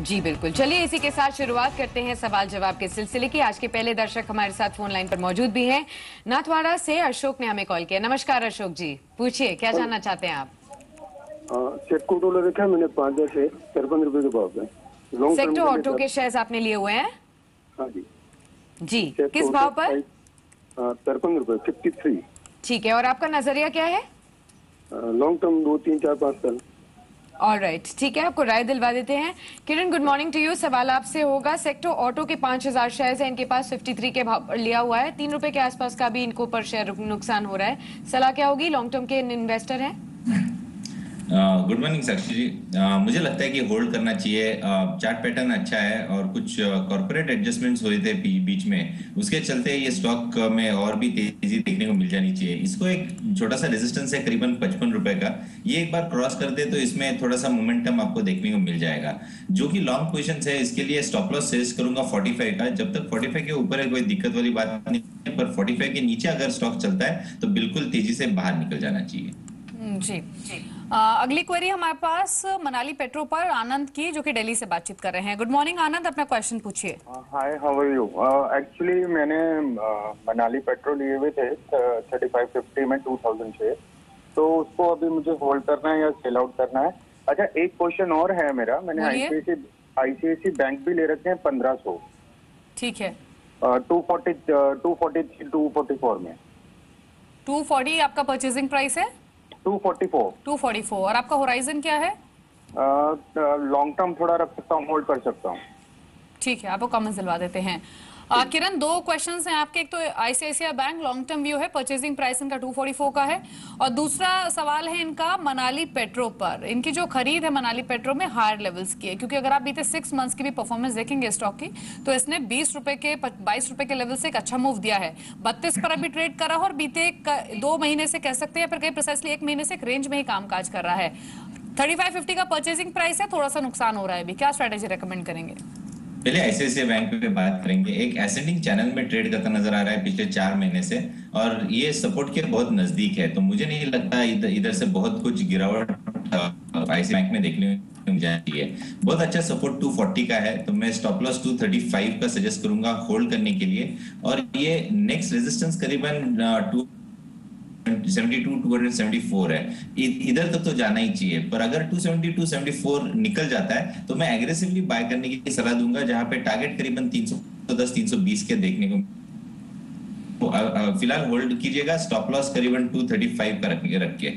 जी बिल्कुल, चलिए इसी के साथ शुरुआत करते हैं सवाल जवाब के सिलसिले की। आज के पहले दर्शक हमारे साथ फोन लाइन पर मौजूद भी हैं। नाथवाड़ा से अशोक ने हमें कॉल किया। नमस्कार अशोक जी, पूछिए क्या जानना चाहते हैं आप? सेक्टो ऑटो रखा है मैंने 5,000 शेयर 53 रुपए के भाव पे। लॉन्ग टर्म सेक्टो ऑटो के शेयर्स आपने लिए हुए हैं? हाँ जी जी, किस भाव पर? 53 रुपए 53। ठीक है, और आपका नजरिया क्या है? लॉन्ग टर्म 2, 3, 4, 5 साल। ऑलराइट, ठीक है, आपको राय दिलवा देते हैं। किरण, गुड मॉर्निंग टू यू। सवाल आपसे होगा, सेक्टो ऑटो के 5,000 शेयर्स है, इनके पास 53 के भाव पर लिया हुआ है, 3 रुपए के आसपास का भी इनको पर शेयर नुकसान हो रहा है। सलाह क्या होगी? लॉन्ग टर्म के इन्वेस्टर हैं। गुड मॉर्निंग साक्षी जी। मुझे लगता है कि होल्ड करना चाहिए। चार्ट पैटर्न अच्छा है और कुछ कॉर्पोरेट एडजस्टमेंट्स हुए थे बीच में, उसके चलते ये स्टॉक में और भी तेजी देखने को मिल जानी चाहिए। इसको एक छोटा सा रेजिस्टेंस है करीबन 55 रुपए का, ये एक बार क्रॉस कर दे तो इसमें थोड़ा सा मोमेंटम आपको देखने को मिल जाएगा। जो कि लॉन्ग पोजिशन है इसके लिए स्टॉप लॉस सजेस्ट करूंगा 45 का। जब तक 45 के ऊपर है कोई दिक्कत वाली बात नहीं है, पर 45 के नीचे अगर स्टॉक चलता है तो बिल्कुल तेजी से बाहर निकल जाना चाहिए। जी अगली क्वेरी हमारे पास मनाली पेट्रो पर आनंद की, जो कि दिल्ली से बातचीत कर रहे हैं। गुड मॉर्निंग आनंद, अपना क्वेश्चन पूछिए। हाय, हाउ आर यू? एक्चुअली मैंने मनाली पेट्रो लिए हुए थे 3550 में 2000 शेयर, तो उसको अभी मुझे होल्ड करना है या सेल आउट करना है? अच्छा, एक क्वेश्चन और है मेरा। मैंने आईसीआईसी बैंक भी ले रखे हैं 1500। ठीक है, 243 244 में। 240 आपका परचेजिंग प्राइस है? 244 और आपका होराइजन क्या है? लॉन्ग टर्म थोड़ा रख सकता हूँ, होल्ड कर सकता हूँ। ठीक है, आपको कमेंट्स दिलवा देते हैं। किरण, दो क्वेश्चंस हैं आपके। एक तो ICICI bank long term view है, परचेजिंग प्राइस इनका 244 का है, और दूसरा सवाल है इनका मनाली पेट्रो पर। इनकी जो खरीद है मनाली पेट्रो में हायर लेवल्स की है, क्योंकि अगर आप बीते 6 मंथ्स की भी परफॉर्मेंस देखेंगे स्टॉक की, तो इसने 22 रुपए के लेवल से एक अच्छा मूव दिया है। 32 पर अभी ट्रेड कर रहा है और बीते 2 महीने से कह सकते हैं, पर कहीं प्रिसाइसली 1 महीने से एक रेंज में ही कामकाज कर रहा है। 3550 का परचेजिंग प्राइस है, थोड़ा सा नुकसान हो रहा है अभी। क्या स्ट्रेटेजी रेकमेंड करेंगे? पहले आईसीआईसीआई बैंक पे बात करेंगे। एक एसेंडिंग चैनल में ट्रेड करता नजर आ रहा है पिछले 4 महीने से, और ये सपोर्ट के बहुत नजदीक है, तो मुझे नहीं लगता इधर से बहुत कुछ गिरावट आईसीआईसीआई बैंक में देखने को मिल जाती है। बहुत अच्छा सपोर्ट 240 का है, तो मैं स्टॉप लॉस 235 का सजेस्ट करूंगा होल्ड करने के लिए। और ये नेक्स्ट रेजिस्टेंस करीबन 272 274 है, इधर तक तो जाना ही चाहिए। पर अगर 270 274 निकल जाता है तो मैं एग्रेसिवली बाय करने की सलाह दूंगा, जहां पे टारगेट करीबन 310 320 के देखने को। फिलहाल होल्ड कीजिएगा, स्टॉप लॉस करीबन 235 का रख के।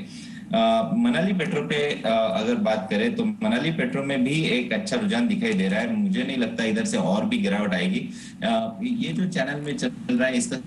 मनाली पेट्रो पे अगर बात करें तो मनाली पेट्रो में भी एक अच्छा रुझान दिखाई दे रहा है। मुझे नहीं लगता इधर से और भी गिरावट आएगी। ये जो चैनल में चल रहा है इसका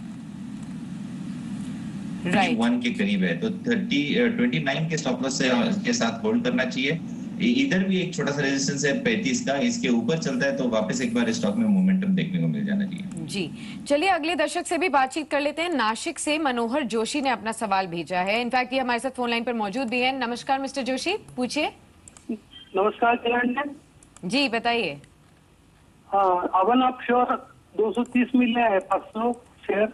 1 के करीब है, तो 29 के स्टॉप लॉस के साथ होल्ड करना चाहिए। इधर भी एक छोटा सा रेजिस्टेंस है 35 का, इसके ऊपर चलता है तो वापस एक बार स्टॉक में मोमेंटम देखने को मिल जाना चाहिए। जी, चलिए अगले दर्शक से भी बातचीत कर लेते हैं। नासिक से मनोहर जोशी ने अपना सवाल भेजा है। इनफैक्ट ये हमारे साथ फोन लाइन पर मौजूद भी है। नमस्कार मिस्टर जोशी, पूछिए। नमस्कार किरण जी, बताइए। हाँ, अवन ऑफशोर 230 मिल है 500 शेयर,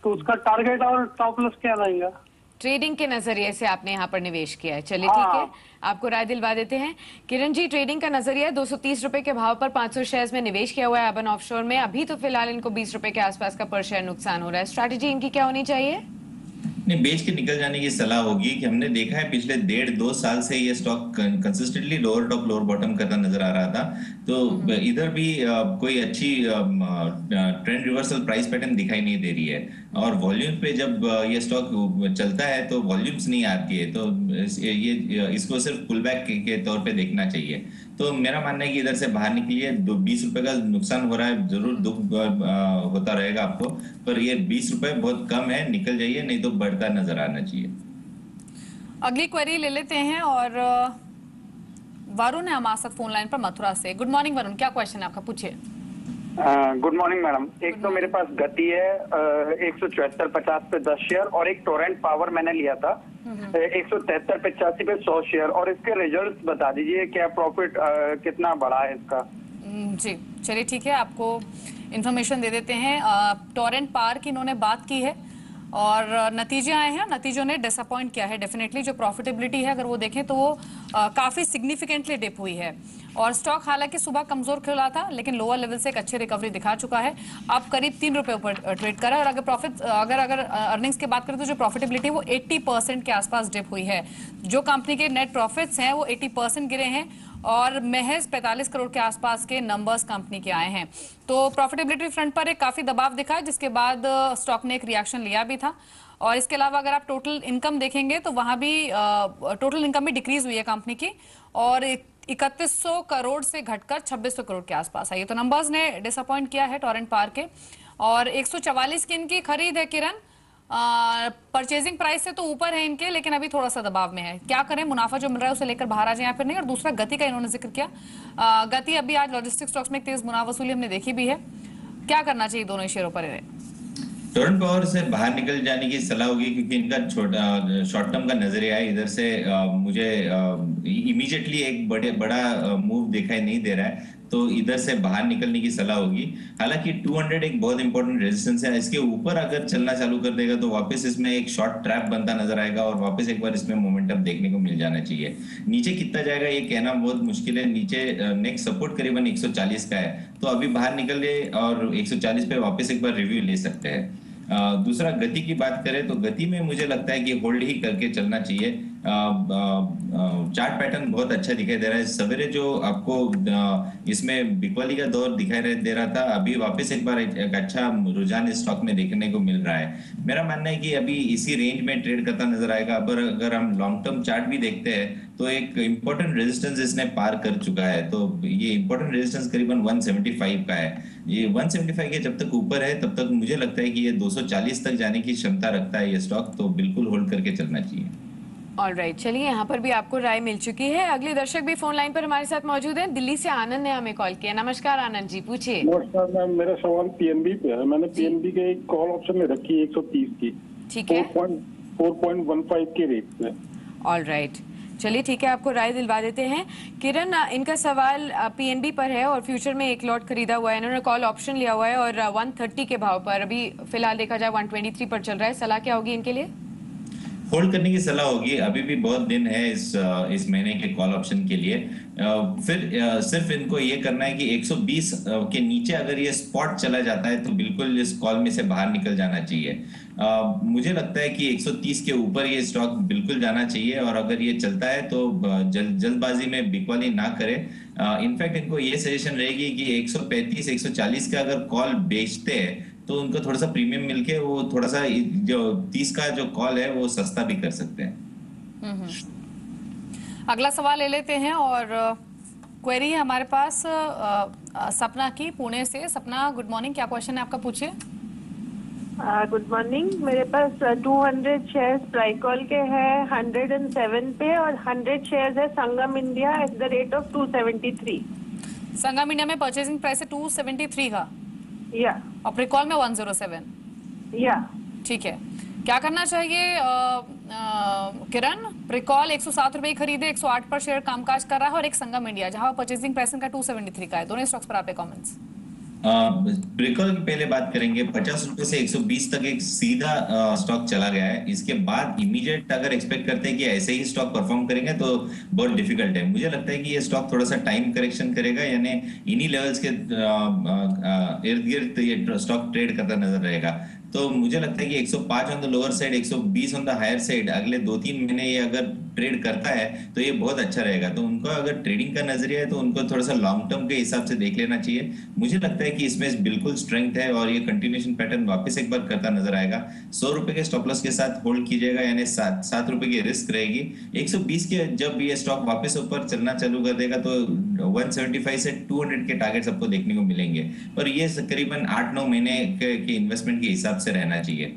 तो उसका टारगेट और स्टॉप लॉस क्या रहेगा? ट्रेडिंग के नजरिए से आपने यहाँ पर निवेश किया है, चलिए ठीक है, आपको राय दिलवा देते हैं। किरण जी, ट्रेडिंग का नजरिया 230 रुपए के भाव पर 500 शेयर्स में निवेश किया हुआ है अबन ऑफशोर में। अभी तो फिलहाल इनको 20 रुपए के आसपास का पर शेयर नुकसान हो रहा है। स्ट्रैटेजी इनकी क्या होनी चाहिए? नहीं, बेच के निकल जाने की सलाह होगी कि हमने देखा है पिछले 1.5-2 साल से ये stock consistently lower top lower bottom करता नजर आ रहा था, तो इधर भी कोई अच्छी ट्रेंड रिवर्सल प्राइस पैटर्न दिखाई नहीं दे रही है। और वॉल्यूम पे जब ये स्टॉक चलता है तो वॉल्यूम्स नहीं आती है, तो ये इसको सिर्फ पुल बैक के तौर पे देखना चाहिए। तो मेरा मानना है कि इधर से बाहर निकलिए। 20 रुपए का नुकसान हो रहा है, जरूर दुख होता रहेगा आपको, पर ये 20 रुपए बहुत कम है, निकल जाइए, नहीं तो बढ़ता नजर आना चाहिए। अगली क्वेरी ले लेते हैं, और वरुण है हमारे साथ फोन लाइन पर मथुरा से। गुड मॉर्निंग वरुण, क्या क्वेश्चन है आपका, पूछिए। Good morning madam. एक तो मेरे पास गति है 174.50 पे 10 शेयर, और एक टोरेंट पावर मैंने लिया था 173.85 पे 100 शेयर, और इसके रिजल्ट्स बता दीजिए, क्या प्रॉफिट कितना बढ़ा है इसका? जी चलिए ठीक है, आपको इन्फॉर्मेशन दे देते हैं। टोरेंट पावर की इन्होंने बात की है, और नतीजे आए हैं, नतीजों ने डिसअपॉइंट किया है डेफिनेटली। जो प्रॉफिटेबिलिटी है अगर वो देखें तो वो काफी सिग्निफिकेंटली डिप हुई है। और स्टॉक हालांकि सुबह कमजोर खुला था लेकिन लोअर लेवल से एक अच्छी रिकवरी दिखा चुका है। अब करीब 3 रुपए ऊपर ट्रेड कर रहा है। और अगर प्रॉफिट अगर अर्निंग्स की बात करें तो जो प्रॉफिटेबिलिटी वो 80% के आसपास डिप हुई है। जो कंपनी के नेट प्रॉफिट्स हैं वो 80% गिरे हैं और महज 45 करोड़ के आसपास के नंबर्स कंपनी के आए हैं। तो प्रॉफिटेबिलिटी फ्रंट पर एक काफी दबाव दिखा है, जिसके बाद स्टॉक ने एक रिएक्शन लिया भी था। और इसके अलावा अगर आप टोटल इनकम देखेंगे तो वहां भी टोटल इनकम भी डिक्रीज हुई है कंपनी की और 3100 करोड़ से घटकर 2600 करोड़ के आसपास आई है। तो नंबर्स ने डिसअपॉइंट किया है टोरेंट पावर के। और 144 की इनकी खरीद है किरण, परचेजिंग प्राइस से तो ऊपर है इनके, लेकिन अभी थोड़ा सा दबाव में है। क्या करें, मुनाफा जो मिल रहा है उसे लेकर बाहर आ जाए या फिर नहीं। और दूसरा गति का इन्होंने जिक्र किया, गति अभी आज लॉजिस्टिक स्टॉक्स में एक तेज मुनाफा वसूली हमने देखी भी है। क्या करना चाहिए दोनों शेयरों पर? टोरेंट पावर से बाहर निकल जाने की सलाह होगी क्योंकि इनका शॉर्ट टर्म का नजरिया है। इधर से मुझे इमीडिएटली एक बड़ा मूव दिखाई नहीं दे रहा है, तो इधर से बाहर निकलने की सलाह होगी। हालांकि 200 एक बहुत इंपॉर्टेंट रेजिस्टेंस है, इसके ऊपर अगर चलना चालू कर देगा तो वापस इसमें एक शॉर्ट ट्रैप बनता नजर आएगा और वापस एक बार इसमें मोमेंटम देखने को मिल जाना चाहिए। नीचे कितना जाएगा ये कहना बहुत मुश्किल है। नीचे नेक्स्ट सपोर्ट करीबन 140 का है, तो अभी बाहर निकल ले और 140 पे वापस एक बार रिव्यू ले सकते हैं। दूसरा गति की बात करें तो गति में मुझे लगता है कि होल्ड ही करके चलना चाहिए। चार्ट पैटर्न बहुत अच्छा दिखाई दे रहा है। सवेरे जो आपको इसमें बिकवाली का दौर दिखाई दे रहा था, अभी वापस एक बार एक अच्छा रुझान इस स्टॉक में देखने को मिल रहा है। मेरा मानना है कि अभी इसी रेंज में ट्रेड करता नजर आएगा। अगर हम लॉन्ग टर्म चार्ट भी देखते हैं तो एक इंपॉर्टेंट रेजिस्टेंस इसने पार कर चुका है। तो ये इंपॉर्टेंट रेजिस्टेंस करीबन 175 का है। ये 175 के जब तक ऊपर है तब तक मुझे लगता है कि ये 240 तक जाने की क्षमता रखता है ये स्टॉक, तो बिल्कुल होल्ड करके चलना चाहिए। ऑलराइट, चलिए यहाँ पर भी आपको राय मिल चुकी है। अगले दर्शक भी फोन लाइन पर हमारे साथ मौजूद हैं। दिल्ली से आनंद ने हमें कॉल किया। नमस्कार आनंद जी, पूछिए। नमस्कार मैम, मेरा सवाल पीएनबी पे है। मैंने पीएनबी के एक कॉल ऑप्शन में रखी है 130 की, ठीक है, 4.15 के रेट पे। ऑलराइट, चलिए ठीक है, आपको राय दिलवा देते हैं। किरण, इनका सवाल पीएनबी पर है और फ्यूचर में एक लॉट खरीदा हुआ है। इन्होंने कॉल ऑप्शन लिया हुआ है और 130 के भाव पर, अभी फिलहाल देखा जाए 123 पर चल रहा है। सलाह क्या होगी इनके लिए? होल्ड करने की सलाह होगी। अभी भी बहुत दिन है इस महीने के कॉल ऑप्शन के लिए। फिर सिर्फ इनको ये करना है कि 120 के नीचे अगर ये स्पॉट चला जाता है तो बिल्कुल इस कॉल में से बाहर निकल जाना चाहिए। मुझे लगता है कि 130 के ऊपर ये स्टॉक बिल्कुल जाना चाहिए और अगर ये चलता है तो जल्दबाजी में बिकवाली ना करे। इनफैक्ट इनको ये सजेशन रहेगी कि 135 140 का अगर कॉल बेचते हैं तो उनको थोड़ा सा प्रीमियम मिलके वो थोड़ा सा जो 30 का जो कॉल है वो सस्ता भी कर सकते हैं। अगला सवाल ले लेते हैं और क्वेरी है हमारे पास सपना की, पुणे से। सपना, गुड मॉर्निंग, क्या क्वेश्चन है आपका, पूछिए। Good morning. मेरे पास 200 शेयर्स ट्राइकॉल के हैं 107 पे और 100 शेयर्स है Sangam India at the rate of 273। Sangam India में परचेजिंग प्राइस है 273 का, या और प्रिकॉल में 107। या ठीक है, क्या करना चाहिए किरण? प्रिकॉल 107 रुपए खरीदे, 108 पर शेयर कामकाज कर रहा है, और एक संगम इंडिया जहां परचेजिंग प्राइस का 273 का है। दोनों स्टॉक्स पर आपके कमेंट्स। प्रिकॉल की पहले बात करेंगे। 50 रुपए से 120 तक एक सीधा स्टॉक चला गया है। इसके बाद इमीडिएट अगर एक्सपेक्ट करते हैं कि ऐसे ही स्टॉक परफॉर्म करेंगे तो बहुत डिफिकल्ट है। मुझे लगता है कि ये स्टॉक थोड़ा सा टाइम करेक्शन करेगा, यानी इन्हीं लेवल्स के इर्द गिर्द ये स्टॉक ट्रेड करता नजर रहेगा। तो मुझे लगता है कि 105 on the lower side, 120 on the higher side अगले 2-3 महीने ये अगर ट्रेड करता है तो ये बहुत अच्छा रहेगा। तो उनको अगर ट्रेडिंग का नजरिया है तो उनको थोड़ा सा लॉन्ग टर्म के हिसाब से देख लेना चाहिए। मुझे लगता है कि इसमें बिल्कुल स्ट्रेंथ है और ये कंटिन्यूएशन पैटर्न वापस एक बार करता नजर आएगा। 100 रुपए के स्टॉप लॉस के साथ होल्ड कीजिएगा, यानी 7 रुपए की रिस्क रहेगी। 120 के जब ये स्टॉक वापस ऊपर चलना चालू कर देगा तो 175 से 200 के टारगेट्स आपको देखने को मिलेंगे और ये करीबन 8-9 महीने के इन्वेस्टमेंट के हिसाब से रहना चाहिए।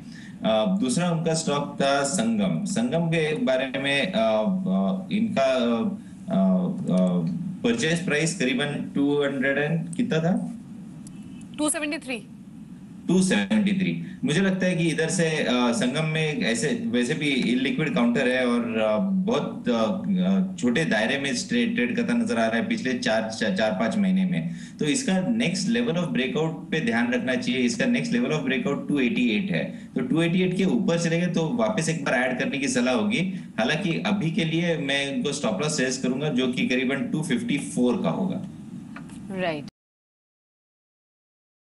दूसरा उनका स्टॉक था संगम। संगम के बारे में इनका परचेज प्राइस करीबन 200 कितना था? 273। 273। मुझे लगता है कि इधर से संगम में ऐसे वैसे भी इलिक्विड काउंटर है और बहुत छोटे दायरे में ट्रेड करता नजर आ रहा है पिछले 4-5 महीने में। तो इसका नेक्स्ट लेवल ऑफ ब्रेकआउट पे ध्यान रखना चाहिए। इसका नेक्स्ट लेवल ऑफ ब्रेकआउट 288 है, तो 288 के ऊपर चलेगा तो वापस एक बार ऐड करने की सलाह होगी। हालांकि अभी के लिए मैं इनको स्टॉप लॉस सजेस्ट करूंगा जो कि करीबन 254 का होगा। राइट।